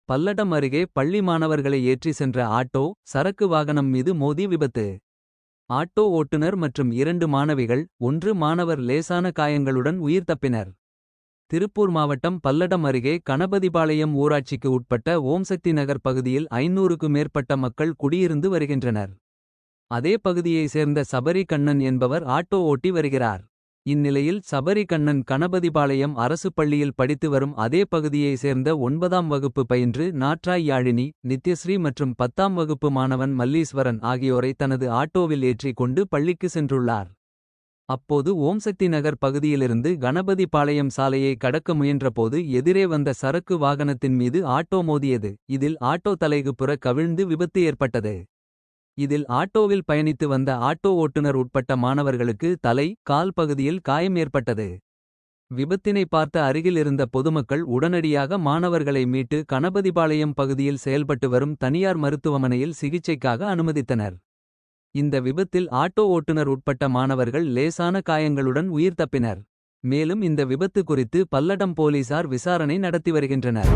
பல்லடம் அருகே பள்ளி மாணவர்களை ஏற்றி சென்ற ஆட்டோ சரக்கு வாகனம் மீது மோதி விபத்து. ஆட்டோ ஓட்டுநர் மற்றும் 2 மாணவிகள் 1 மாணவர் லேசான காயங்களுடன் உயிர் தப்பினர். திருப்பூர் மாவட்டம் பல்லடம் அருகே கணபதிபாளையம் ஊராட்சிக்கு உட்பட்ட ஓம்சக்தி நகர் பகுதியில் 500க்கு மேற்பட்ட மக்கள் குடியிருந்து வருகின்றனர். அதே பகுதியைச் சேர்ந்த சபரி கண்ணன் என்பவர் ஆட்டோ ஓட்டி வருகிறார். இந்நிலையில் சபரி கண்ணன் கணபதிபாளையம் அரசு பள்ளியில் படித்து வரும் அதே பகுதியைச் சேர்ந்த 9ஆம் வகுப்பு பயின்று நாற்றாய் யாழினி, நித்யஸ்ரீ மற்றும் 10ஆம் வகுப்பு மாணவன் மல்லீஸ்வரன் ஆகியோரை தனது ஆட்டோவில் ஏற்றிக் கொண்டு பள்ளிக்கு சென்றுள்ளார். அப்போது ஓம்சக்தி நகர் பகுதியிலிருந்து கணபதிபாளையம் சாலையை கடக்க முயன்றபோது எதிரே வந்த சரக்கு வாகனத்தின் மீது ஆட்டோ மோதியது. இதில் ஆட்டோ தலைகுப்புற கவிழ்ந்து விபத்து ஏற்பட்டது. இதில் ஆட்டோவில் பயணித்து வந்த ஆட்டோ ஓட்டுநர் உட்பட்ட மாணவர்களுக்கு தலை, கால் பகுதியில் காயம் ஏற்பட்டது. விபத்தினை பார்த்த அருகில் இருந்த பொதுமக்கள் உடனடியாக மாணவர்களை மீட்டு கணபதிபாளையம் பகுதியில் செயல்பட்டு வரும் தனியார் மருத்துவமனையில் சிகிச்சைக்காக அனுமதித்தனர். இந்த விபத்தில் ஆட்டோ ஓட்டுநர் உட்பட்ட மாணவர்கள் லேசான காயங்களுடன் உயிர் தப்பினர். மேலும் இந்த விபத்து குறித்து பல்லடம் போலீசார் விசாரணை நடத்தி வருகின்றனர்.